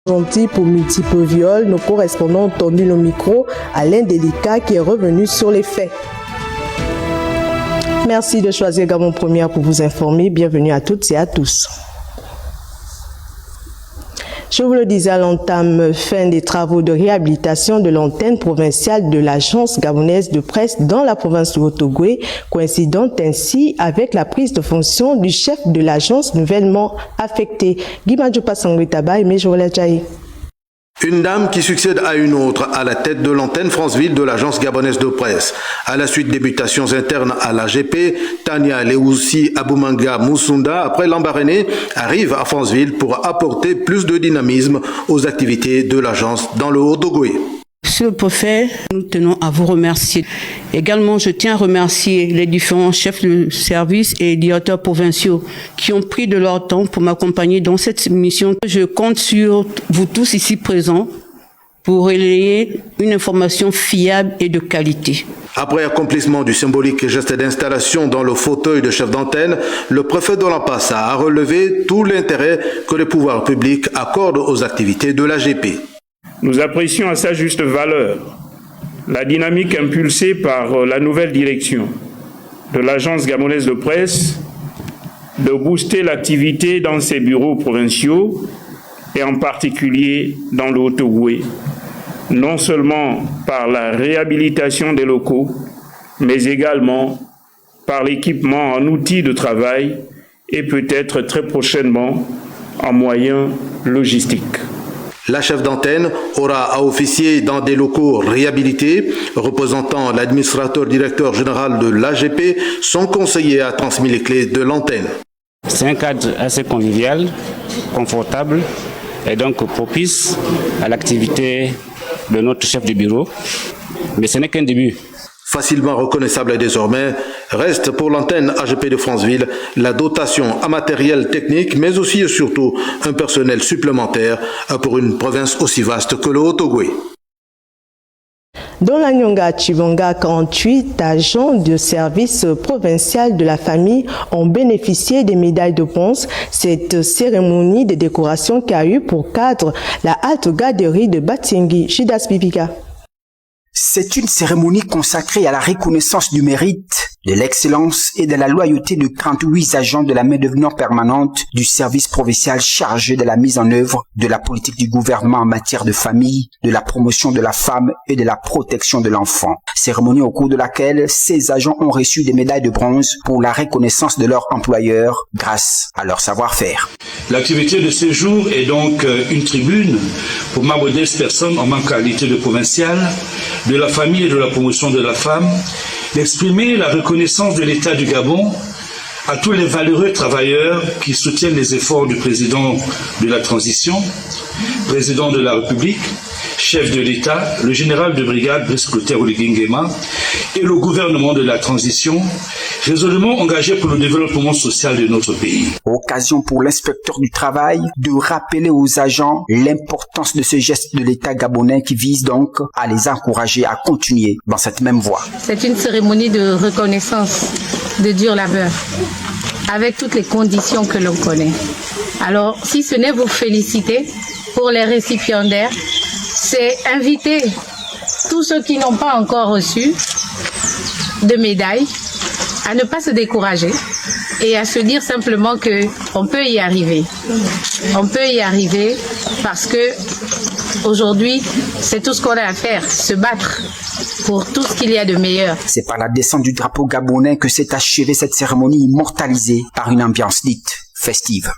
Gentil pour multiples viols, nos correspondants ont tendu le micro à Alain Délicat qui est revenu sur les faits. Merci de choisir Gabon Première pour vous informer. Bienvenue à toutes et à tous. Je vous le disais à l'entame, fin des travaux de réhabilitation de l'antenne provinciale de l'Agence gabonaise de presse dans la province de Haut-Ogooué, coïncidant ainsi avec la prise de fonction du chef de l'agence nouvellement affecté. Guimadjo Passangwitaba et Mejola Djaï. Une dame qui succède à une autre à la tête de l'antenne Franceville de l'agence gabonaise de presse. À la suite des mutations internes à l'AGP, Tania Leoussi Aboumanga Moussunda, après l'Ambaréné, arrive à Franceville pour apporter plus de dynamisme aux activités de l'agence dans le Haut-Ogooué. Monsieur le préfet, nous tenons à vous remercier. Également, je tiens à remercier les différents chefs de service et directeurs provinciaux qui ont pris de leur temps pour m'accompagner dans cette mission. Je compte sur vous tous ici présents pour relayer une information fiable et de qualité. Après accomplissement du symbolique geste d'installation dans le fauteuil de chef d'antenne, le préfet de l'Ampassa a relevé tout l'intérêt que les pouvoirs publics accordent aux activités de l'AGP. Nous apprécions à sa juste valeur la dynamique impulsée par la nouvelle direction de l'agence gabonaise de presse de booster l'activité dans ses bureaux provinciaux et en particulier dans le Haut-Ogooué, non seulement par la réhabilitation des locaux, mais également par l'équipement en outils de travail et peut-être très prochainement en moyens logistiques. La chef d'antenne aura à officier dans des locaux réhabilités. Représentant l'administrateur directeur général de l'AGP, son conseiller a transmis les clés de l'antenne. C'est un cadre assez convivial, confortable et donc propice à l'activité de notre chef de bureau. Mais ce n'est qu'un début. Facilement reconnaissable désormais, reste pour l'antenne AGP de Franceville la dotation en matériel technique, mais aussi et surtout un personnel supplémentaire pour une province aussi vaste que le Haut-Ogooué. Dans la Nyonga Chivonga, 48 agents de service provincial de la famille ont bénéficié des médailles de bronze. Cette cérémonie de décoration qui a eu pour cadre la haute garderie de Batingi, Chidas Bibiga. C'est une cérémonie consacrée à la reconnaissance du mérite, de l'excellence et de la loyauté de 38 agents de la main-d'œuvre non permanente du service provincial chargé de la mise en œuvre de la politique du gouvernement en matière de famille, de la promotion de la femme et de la protection de l'enfant. Cérémonie au cours de laquelle ces agents ont reçu des médailles de bronze pour la reconnaissance de leur employeur grâce à leur savoir-faire. L'activité de ce jour est donc une tribune pour ma modeste personne en ma qualité de provincial, de la famille et de la promotion de la femme, d'exprimer la reconnaissance de l'État du Gabon à tous les valeureux travailleurs qui soutiennent les efforts du président de la transition, président de la République, chef de l'État, le général de brigade Brice Clotaire Oligui-Nguema et le gouvernement de la transition, résolument engagé pour le développement social de notre pays. Occasion pour l'inspecteur du travail de rappeler aux agents l'importance de ce geste de l'État gabonais qui vise donc à les encourager à continuer dans cette même voie. C'est une cérémonie de reconnaissance de dur labeur, avec toutes les conditions que l'on connaît. Alors, si ce n'est vous féliciter pour les récipiendaires, c'est inviter tous ceux qui n'ont pas encore reçu de médailles à ne pas se décourager et à se dire simplement qu'on peut y arriver. On peut y arriver parce que aujourd'hui, c'est tout ce qu'on a à faire, se battre pour tout ce qu'il y a de meilleur. C'est par la descente du drapeau gabonais que s'est achevée cette cérémonie immortalisée par une ambiance dite festive.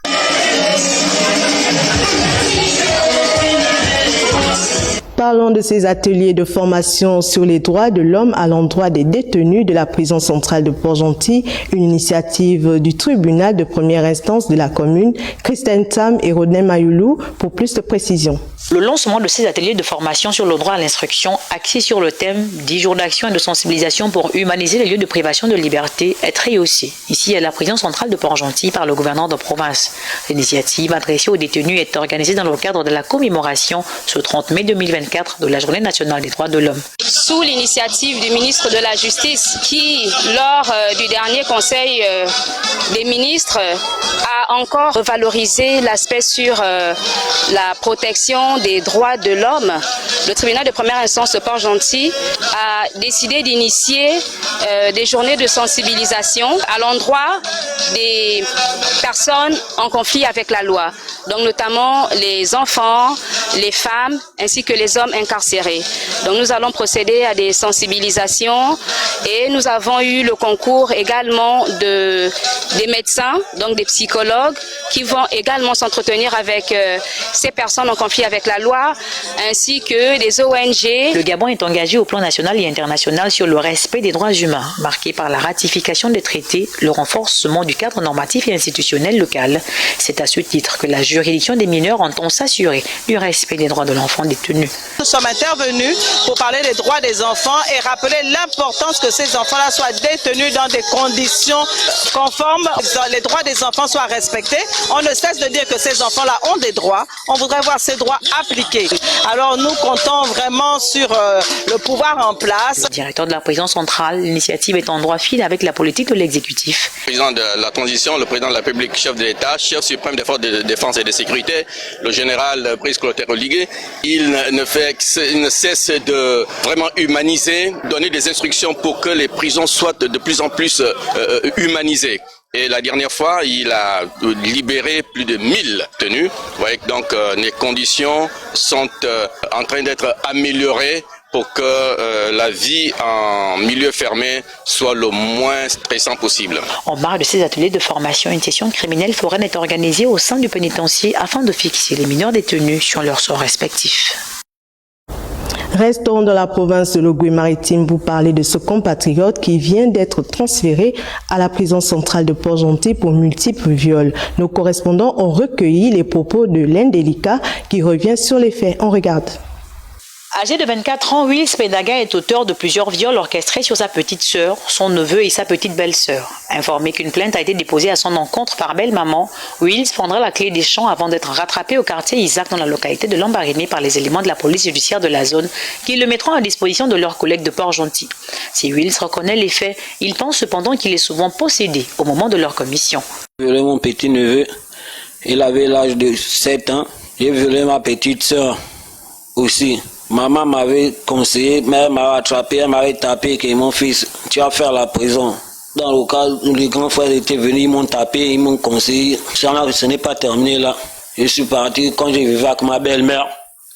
Parlons de ces ateliers de formation sur les droits de l'homme à l'endroit des détenus de la prison centrale de Port-Gentil, une initiative du tribunal de première instance de la commune, Christine Tam et Rodney Mayoulou, pour plus de précisions. Le lancement de ces ateliers de formation sur le droit à l'instruction, axés sur le thème 10 jours d'action et de sensibilisation pour humaniser les lieux de privation de liberté, est rehaussé ici à la prison centrale de Port-Gentil par le gouverneur de province. L'initiative adressée aux détenus est organisée dans le cadre de la commémoration ce 30 mai 2024 de la Journée nationale des droits de l'homme. sous l'initiative du ministre de la Justice qui, lors du dernier conseil des ministres, a encore valorisé l'aspect sur la protection des droits de l'homme. Le tribunal de première instance de Port-Gentil a décidé d'initier des journées de sensibilisation à l'endroit des personnes en conflit avec la loi, donc notamment les enfants, les femmes ainsi que les hommes incarcérés. Donc nous allons procéder à des sensibilisations et nous avons eu le concours également des médecins, donc des psychologues qui vont également s'entretenir avec ces personnes en conflit avec la loi ainsi que des ONG. Le Gabon est engagé au plan national et international sur le respect des droits humains, marqué par la ratification des traités, le renforcement du cadre normatif et institutionnel local. C'est à ce titre que la juridiction des mineurs entend s'assurer du respect des droits de l'enfant détenu. Nous sommes intervenus pour parler des droits des enfants et rappeler l'importance que ces enfants-là soient détenus dans des conditions conformes, que les droits des enfants soient respectés. On ne cesse de dire que ces enfants-là ont des droits. On voudrait voir ces droits appliqués. Alors nous comptons vraiment sur le pouvoir en place. Directeur de la présidence centrale, l'initiative est en droit fil avec la politique de l'exécutif. Le président de la transition, le président de la République, chef de l'État, chef suprême des forces de défense et de sécurité, le général Brice Clotaire Oligué, il ne cesse de vraiment humaniser, donner des instructions pour que les prisons soient de plus en plus humanisées. Et la dernière fois, il a libéré plus de 1000 détenus. Vous voyez que donc les conditions sont en train d'être améliorées pour que la vie en milieu fermé soit le moins stressant possible. En marge de ces ateliers de formation, une session criminelle foraine est organisée au sein du pénitencier afin de fixer les mineurs détenus sur leurs sorts respectifs. Restons dans la province de l'Ogooué-Maritime pour parler de ce compatriote qui vient d'être transféré à la prison centrale de Port-Gentil pour multiples viols. Nos correspondants ont recueilli les propos de l'Indélicat qui revient sur les faits. On regarde. Âgé de 24 ans, Wills Pedaga est auteur de plusieurs viols orchestrés sur sa petite sœur, son neveu et sa petite belle-sœur. Informé qu'une plainte a été déposée à son encontre par belle-maman, Wills prendra la clé des champs avant d'être rattrapé au quartier Isaac dans la localité de Lambaréné par les éléments de la police judiciaire de la zone qui le mettront à disposition de leurs collègues de Port-Gentil. Si Wills reconnaît les faits, il pense cependant qu'il est souvent possédé au moment de leur commission. J'ai violé mon petit neveu, il avait l'âge de 7 ans. J'ai violé ma petite sœur aussi. Maman m'avait conseillé, mère m'avait attrapé, elle m'avait tapé que mon fils, tu vas faire la prison. Dans le cas où les grands frères étaient venus, ils m'ont tapé, ils m'ont conseillé. Ce n'est pas terminé là. Je suis parti quand j'ai vécu avec ma belle-mère.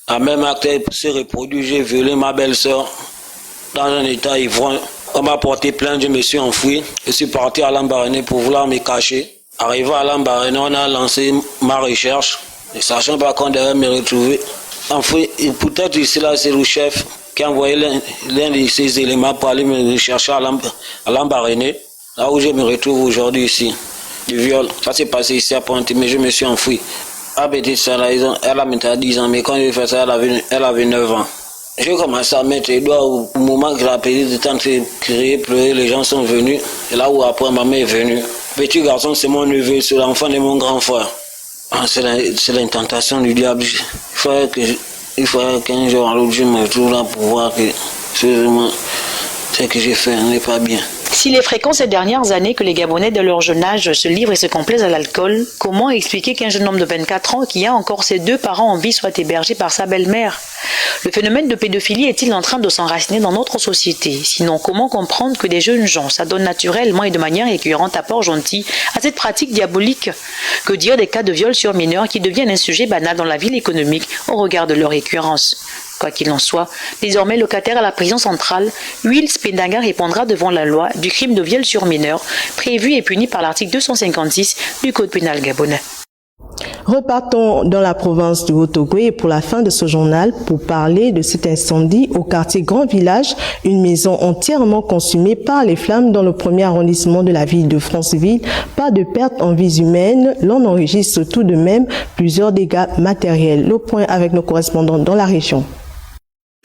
À même acte s'est reproduit, j'ai violé ma belle-sœur dans un état ivrogne. On m'a porté plainte, je me suis enfoui. Je suis parti à Lambaréné pour vouloir me cacher. Arrivé à Lambaréné, on a lancé ma recherche, ne sachant pas qu'on devait me retrouver. Enfin, peut-être ici là, c'est le chef qui a envoyé l'un de ces éléments pour aller me rechercher à Lambaréné, là où je me retrouve aujourd'hui ici. Du viol, ça s'est passé ici à Ponty, mais je me suis enfoui. Ah, petite soeur, elle a maintenant 10 ans, mais quand j'ai fait ça, elle avait 9 ans. J'ai commencé à mettre les doigts au moment que la petite était en train de crier, pleurer, les gens sont venus. Et là où après ma mère est venue. Petit garçon, c'est mon neveu, c'est l'enfant de mon grand frère. Ah, c'est l'intentation du diable. Il faudrait qu'un jour, l'autre jour, je me retrouve là pour voir que ce que j'ai fait n'est pas bien. S'il est fréquent ces dernières années que les Gabonais de leur jeune âge se livrent et se complaisent à l'alcool, comment expliquer qu'un jeune homme de 24 ans qui a encore ses 2 parents en vie soit hébergé par sa belle-mère? Le phénomène de pédophilie est-il en train de s'enraciner dans notre société? Sinon, comment comprendre que des jeunes gens s'adonnent naturellement et de manière récurrente à Port-Gentil à cette pratique diabolique? Que dire des cas de viol sur mineurs qui deviennent un sujet banal dans la ville économique au regard de leur récurrence? Quoi qu'il en soit, désormais locataire à la prison centrale, Wills Pedaga répondra devant la loi du crime de viol sur mineur, prévu et puni par l'article 256 du Code pénal gabonais. Repartons dans la province du Haut-Ogooué pour la fin de ce journal pour parler de cet incendie au quartier Grand Village, une maison entièrement consumée par les flammes dans le premier arrondissement de la ville de Franceville. Pas de perte en vies humaines, l'on enregistre tout de même plusieurs dégâts matériels. Le point avec nos correspondants dans la région.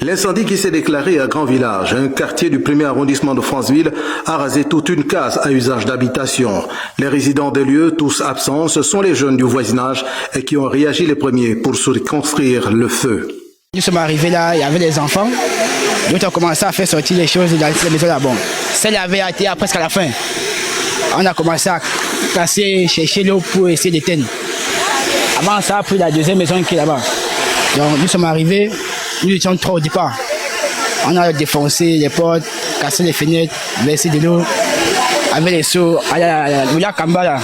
L'incendie qui s'est déclaré à Grand Village, un quartier du premier arrondissement de Franceville, a rasé toute une case à usage d'habitation. Les résidents des lieux, tous absents, ce sont les jeunes du voisinage et qui ont réagi les premiers pour circonscrire le feu. Nous sommes arrivés là, il y avait des enfants. D'autres ont commencé à faire sortir les choses dans les maisons là. Bon, celle avait été presque à la fin. On a commencé à casser, chercher l'eau pour essayer d'éteindre. Avant ça, a pris la deuxième maison qui est là-bas. Donc nous sommes arrivés, nous étions trop au départ. On a défoncé les portes, cassé les fenêtres, versé de l'eau, avec les seaux, au lac Kamba là,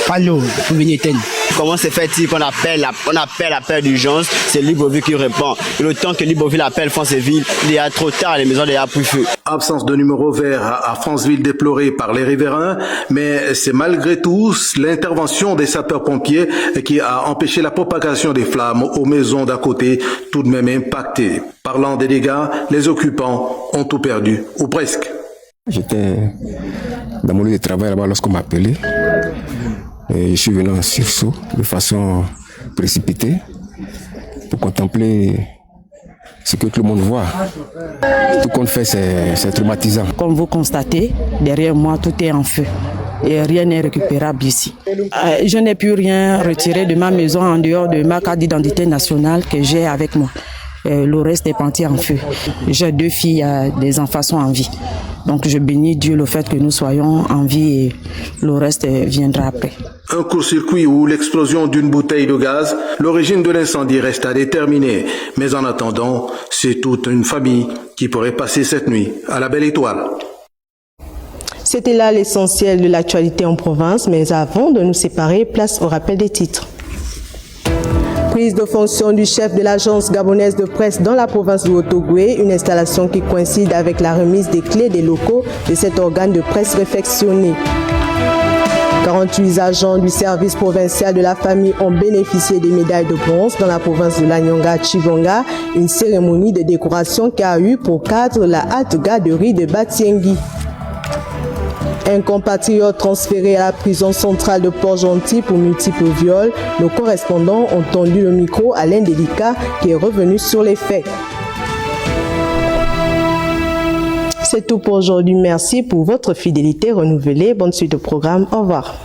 pas l'eau pour venir éteindre. Comment se fait-il qu'on appelle l'appel d'urgence, c'est Libreville qui répond. Et le temps que Libreville appelle Franceville, il y a trop tard, les maisons déjà pris feu. Absence de numéro vert à Franceville déplorée par les riverains, mais c'est malgré tout l'intervention des sapeurs-pompiers qui a empêché la propagation des flammes aux maisons d'à côté, tout de même impactées. Parlant des dégâts, les occupants ont tout perdu, ou presque. J'étais dans mon lieu de travail là-bas lorsqu'on m'a appelé. Et je suis venu en sursaut de façon précipitée pour contempler ce que tout le monde voit. Tout qu'on fait, c'est traumatisant. Comme vous constatez, derrière moi, tout est en feu et rien n'est récupérable ici. Je n'ai pu rien retirer de ma maison en dehors de ma carte d'identité nationale que j'ai avec moi. Le reste est parti en feu. J'ai 2 filles, des enfants sont en vie. Donc je bénis Dieu le fait que nous soyons en vie et le reste viendra après. Un court-circuit ou l'explosion d'une bouteille de gaz, l'origine de l'incendie reste à déterminer. Mais en attendant, c'est toute une famille qui pourrait passer cette nuit à la Belle Étoile. C'était là l'essentiel de l'actualité en province, mais avant de nous séparer, place au rappel des titres. Prise de fonction du chef de l'agence gabonaise de presse dans la province de Haut-Ogooué, une installation qui coïncide avec la remise des clés des locaux de cet organe de presse réfectionné. 48 agents du service provincial de la famille ont bénéficié des médailles de bronze dans la province de l'Anyonga-Chibonga, une cérémonie de décoration qui a eu pour cadre la haute garderie de Batiengui. Un compatriote transféré à la prison centrale de Port-Gentil pour multiples viols, nos correspondants ont tendu le micro à l'un délicat qui est revenu sur les faits. C'est tout pour aujourd'hui. Merci pour votre fidélité renouvelée. Bonne suite au programme. Au revoir.